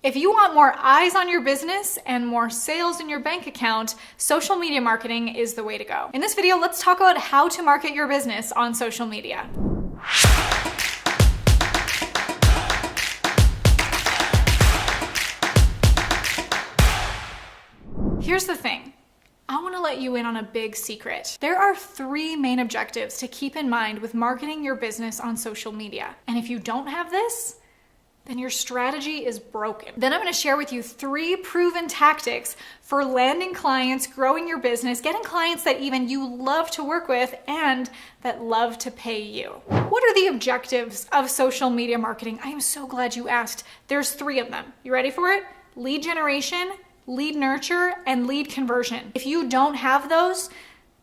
If you want more eyes on your business and more sales in your bank account, social media marketing is the way to go. In this video, let's talk about how to market your business on social media. Here's the thing. I want to let you in on a big secret. There are 3 main objectives to keep in mind with marketing your business on social media. And if you don't have this, then your strategy is broken. Then I'm going to share with you 3 proven tactics for landing clients, growing your business, getting clients that even you love to work with and that love to pay you. What are the objectives of social media marketing? I am so glad you asked. There's 3 of them. You ready for it? Lead generation, lead nurture, and lead conversion. If you don't have those,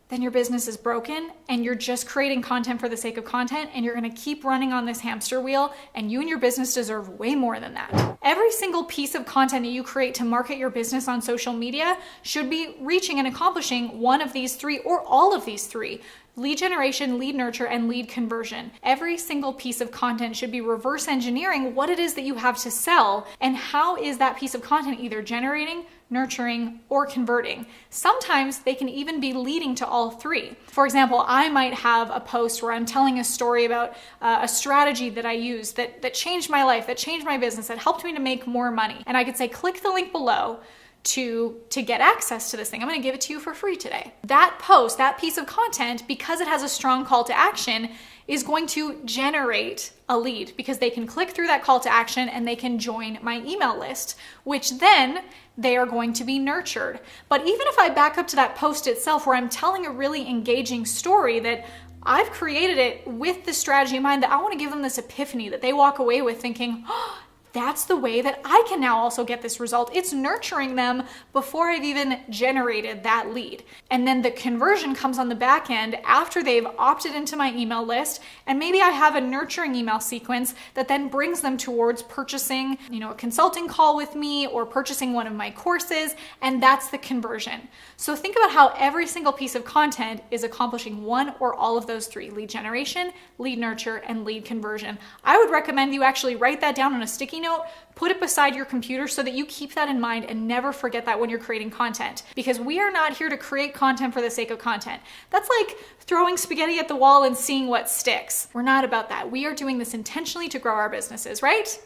then your business is broken and you're just creating content for the sake of content and you're gonna keep running on this hamster wheel, and you and your business deserve way more than that. Every single piece of content that you create to market your business on social media should be reaching and accomplishing one of these 3 or all of these 3. Lead generation, lead nurture, and lead conversion. Every single piece of content should be reverse engineering what it is that you have to sell and how is that piece of content either generating, nurturing, or converting. Sometimes they can even be leading to all 3. For example, I might have a post where I'm telling a story about a strategy that I used that changed my life, that changed my business, that helped me to make more money. And I could say, click the link below to get access to this thing. I'm going to give it to you for free today. That post, that piece of content, because it has a strong call to action, is going to generate a lead because they can click through that call to action and they can join my email list, which then they are going to be nurtured. But even if I back up to that post itself where I'm telling a really engaging story that I've created it with the strategy in mind, that I want to give them this epiphany that they walk away with thinking, oh, that's the way that I can now also get this result. It's nurturing them before I've even generated that lead. And then the conversion comes on the back end after they've opted into my email list. And maybe I have a nurturing email sequence that then brings them towards purchasing, a consulting call with me or purchasing one of my courses. And that's the conversion. So think about how every single piece of content is accomplishing one or all of those 3: lead generation, lead nurture, and lead conversion. I would recommend you actually write that down on a sticky note, put it beside your computer so that you keep that in mind and never forget that when you're creating content. Because we are not here to create content for the sake of content. That's like throwing spaghetti at the wall and seeing what sticks. We're not about that. We are doing this intentionally to grow our businesses, right?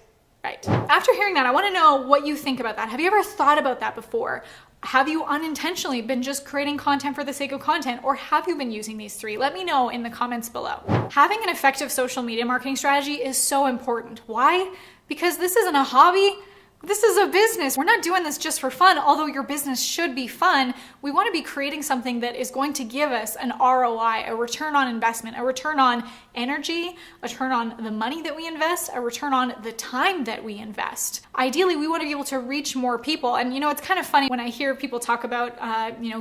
Right. After hearing that, I want to know what you think about that. Have you ever thought about that before? Have you unintentionally been just creating content for the sake of content, or have you been using these 3? Let me know in the comments below. Having an effective social media marketing strategy is so important. Why? Because this isn't a hobby. This is a business. We're not doing this just for fun, although your business should be fun. We want to be creating something that is going to give us an ROI, a return on investment, a return on energy, a return on the money that we invest, a return on the time that we invest. Ideally, we want to be able to reach more people. And it's kind of funny when I hear people talk about,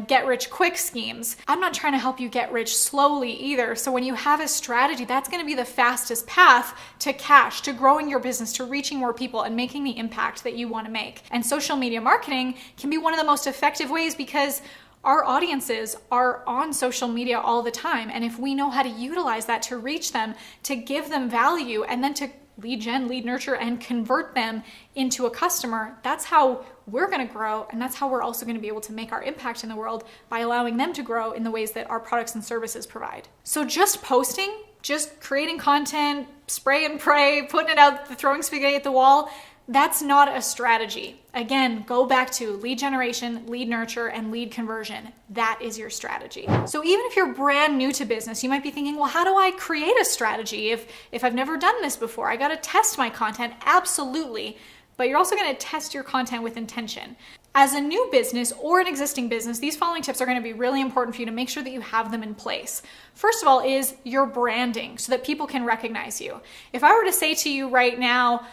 get rich quick schemes. I'm not trying to help you get rich slowly either. So when you have a strategy, that's going to be the fastest path to cash, to growing your business, to reaching more people and making the impact that you want to make. And social media marketing can be one of the most effective ways because our audiences are on social media all the time. And if we know how to utilize that to reach them, to give them value, and then to lead gen, lead nurture, and convert them into a customer, that's how we're going to grow. And that's how we're also going to be able to make our impact in the world by allowing them to grow in the ways that our products and services provide. So just posting, just creating content, spray and pray, putting it out, throwing spaghetti at the wall, that's not a strategy. Again, go back to lead generation, lead nurture, and lead conversion. That is your strategy. So even if you're brand new to business, you might be thinking, well, how do I create a strategy if I've never done this before? I got to test my content. Absolutely. But you're also going to test your content with intention. As a new business or an existing business, these following tips are going to be really important for you to make sure that you have them in place. First of all is your branding so that people can recognize you. If I were to say to you right now,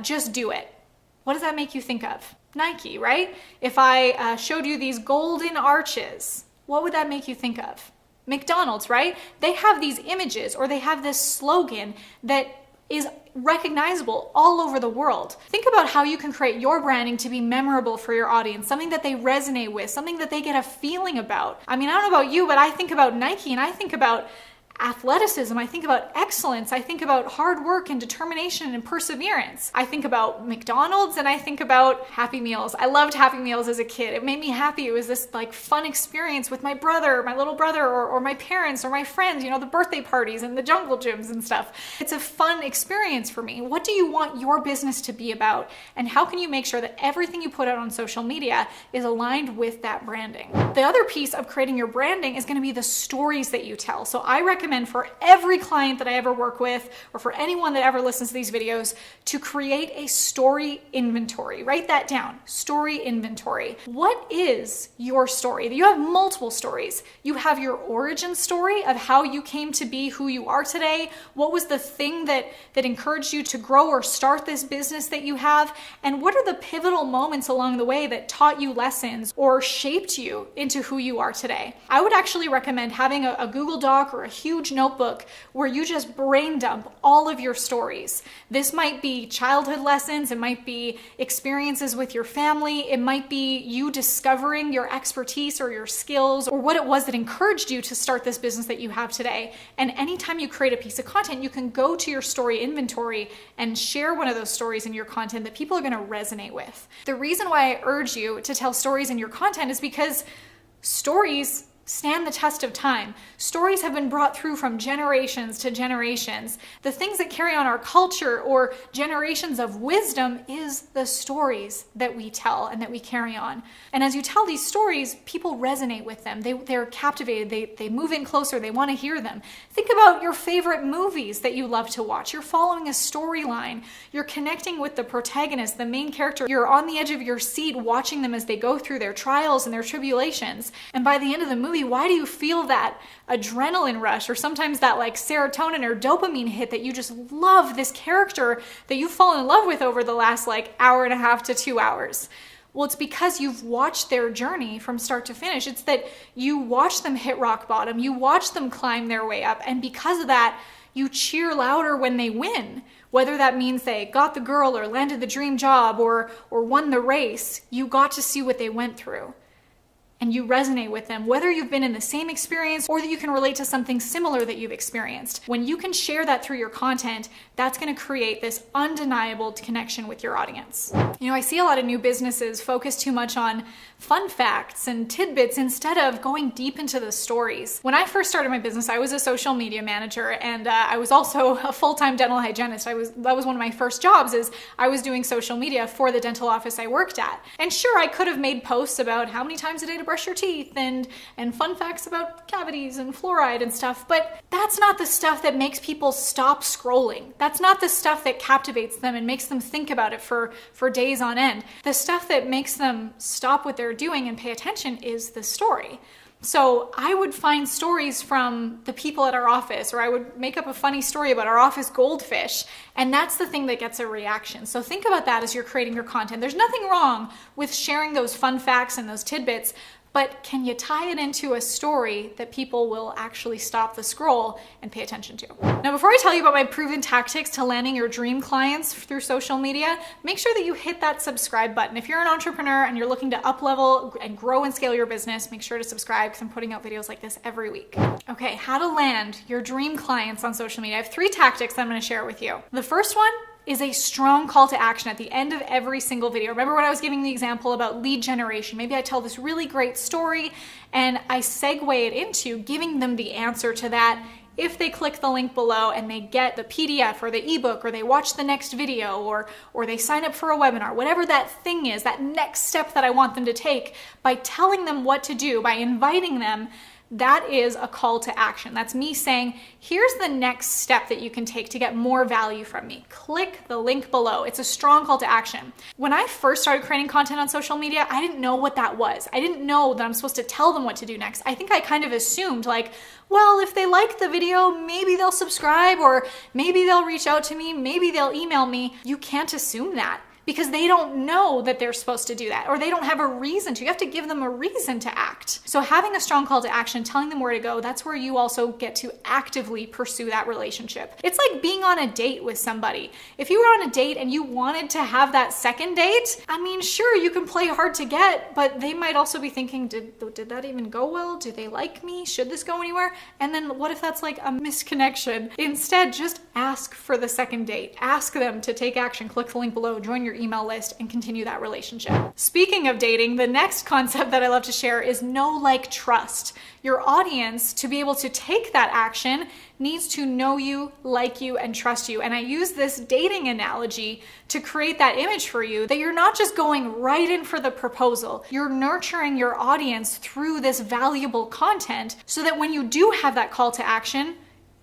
just do it, what does that make you think of? Nike, right? If I showed you these golden arches, what would that make you think of? McDonald's, right? They have these images or they have this slogan that is recognizable all over the world. Think about how you can create your branding to be memorable for your audience, something that they resonate with, something that they get a feeling about. I mean, I don't know about you, but I think about Nike and I think about athleticism, I think about excellence, I think about hard work and determination and perseverance. I think about McDonald's and I think about Happy Meals. I loved Happy Meals as a kid. It made me happy. It was this like fun experience with my brother, my little brother, or my parents or my friends, you know, the birthday parties and the jungle gyms and stuff. It's a fun experience for me. What do you want your business to be about? And how can you make sure that everything you put out on social media is aligned with that branding? The other piece of creating your branding is going to be the stories that you tell. So I recommend for every client that I ever work with, or for anyone that ever listens to these videos, to create a story inventory. Write that down, story inventory. What is your story? You have multiple stories. You have your origin story of how you came to be who you are today. What was the thing that encouraged you to grow or start this business that you have? And what are the pivotal moments along the way that taught you lessons or shaped you into who you are today? I would actually recommend having a Google Doc or a huge notebook where you just brain dump all of your stories. This might be childhood lessons, it might be experiences with your family, it might be you discovering your expertise or your skills or what it was that encouraged you to start this business that you have today. And anytime you create a piece of content, you can go to your story inventory and share one of those stories in your content that people are going to resonate with. The reason why I urge you to tell stories in your content is because stories stand the test of time. Stories have been brought through from generations to generations. The things that carry on our culture or generations of wisdom is the stories that we tell and that we carry on. And as you tell these stories, people resonate with them. They're captivated. They move in closer. They want to hear them. Think about your favorite movies that you love to watch. You're following a storyline. You're connecting with the protagonist, the main character. You're on the edge of your seat watching them as they go through their trials and their tribulations. And by the end of the movie, why do you feel that adrenaline rush or sometimes that like serotonin or dopamine hit that you just love this character that you've fallen in love with over the last like hour and a half to 2 hours? Well, it's because you've watched their journey from start to finish. It's that you watch them hit rock bottom, you watch them climb their way up, and because of that, you cheer louder when they win. Whether that means they got the girl or landed the dream job or won the race, you got to see what they went through. And you resonate with them, whether you've been in the same experience or that you can relate to something similar that you've experienced. When you can share that through your content, that's going to create this undeniable connection with your audience. You know, I see a lot of new businesses focus too much on fun facts and tidbits instead of going deep into the stories. When I first started my business, I was a social media manager and I was also a full-time dental hygienist. That was one of my first jobs, is I was doing social media for the dental office I worked at. And sure, I could have made posts about how many times a day to brush your teeth and fun facts about cavities and fluoride and stuff, but that's not the stuff that makes people stop scrolling. That's not the stuff that captivates them and makes them think about it for days on end. The stuff that makes them stop what they're doing and pay attention is the story. So I would find stories from the people at our office, or I would make up a funny story about our office goldfish, and that's the thing that gets a reaction. So think about that as you're creating your content. There's nothing wrong with sharing those fun facts and those tidbits, but can you tie it into a story that people will actually stop the scroll and pay attention to? Now, before I tell you about my proven tactics to landing your dream clients through social media, make sure that you hit that subscribe button. If you're an entrepreneur and you're looking to up-level and grow and scale your business, make sure to subscribe because I'm putting out videos like this every week. Okay, how to land your dream clients on social media. I have 3 tactics that I'm going to share with you. The first one is a strong call to action at the end of every single video. Remember when I was giving the example about lead generation? Maybe I tell this really great story and I segue it into giving them the answer to that if they click the link below and they get the PDF or the ebook, or they watch the next video, or they sign up for a webinar, whatever that thing is, that next step that I want them to take, by telling them what to do, by inviting them, that is a call to action. That's me saying, here's the next step that you can take to get more value from me. Click the link below. It's a strong call to action. When I first started creating content on social media, I didn't know what that was. I didn't know that I'm supposed to tell them what to do next. I think I kind of assumed like, well, if they like the video, maybe they'll subscribe, or maybe they'll reach out to me, maybe they'll email me. You can't assume that. because they don't know that they're supposed to do that, or they don't have a reason to. You have to give them a reason to act. So having a strong call to action, telling them where to go, that's where you also get to actively pursue that relationship. It's like being on a date with somebody. If you were on a date and you wanted to have that second date, I mean, sure, you can play hard to get, but they might also be thinking, did that even go well? Do they like me? Should this go anywhere? And then what if that's like a misconnection? Instead, just ask for the second date. Ask them to take action. Click the link below, join your email list, and continue that relationship. Speaking of dating, the next concept that I love to share is know, like, trust. Your audience, to be able to take that action, needs to know you, like you, and trust you. And I use this dating analogy to create that image for you that you're not just going right in for the proposal. You're nurturing your audience through this valuable content so that when you do have that call to action,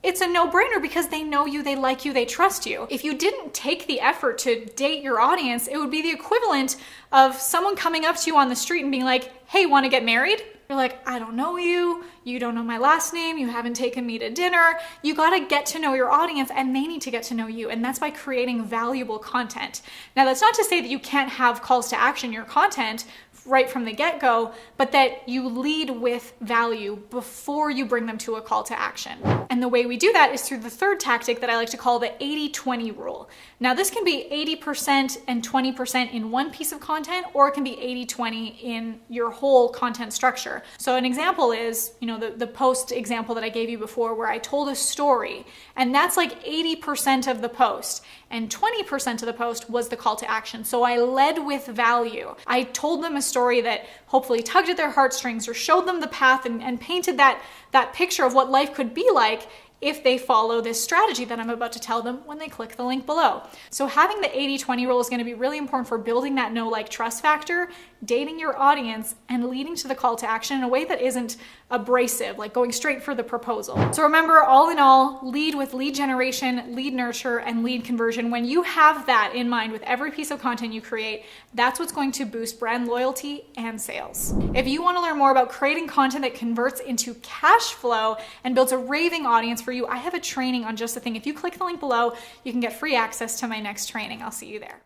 it's a no-brainer because they know you, they like you, they trust you. If you didn't take the effort to date your audience, it would be the equivalent of someone coming up to you on the street and being like, hey, want to get married? You're like, I don't know you, you don't know my last name, you haven't taken me to dinner. You gotta get to know your audience and they need to get to know you. And that's by creating valuable content. Now, that's not to say that you can't have calls to action in your content right from the get-go, but that you lead with value before you bring them to a call to action. And the way we do that is through the third tactic that I like to call the 80-20 rule. Now, this can be 80% and 20% in one piece of content, or it can be 80-20 in your whole content structure. So an example is, the post example that I gave you before where I told a story, and that's like 80% of the post, and 20% of the post was the call to action. So I led with value. I told them a story that hopefully tugged at their heartstrings or showed them the path and painted that picture of what life could be like if they follow this strategy that I'm about to tell them when they click the link below. So having the 80-20 rule is going to be really important for building that know, like, trust factor, dating your audience, and leading to the call to action in a way that isn't abrasive, like going straight for the proposal. So remember, all in all, lead with lead generation, lead nurture, and lead conversion. When you have that in mind with every piece of content you create, that's what's going to boost brand loyalty and sales. If you want to learn more about creating content that converts into cash flow and builds a raving audience for you, I have a training on just the thing. If you click the link below, you can get free access to my next training. I'll see you there.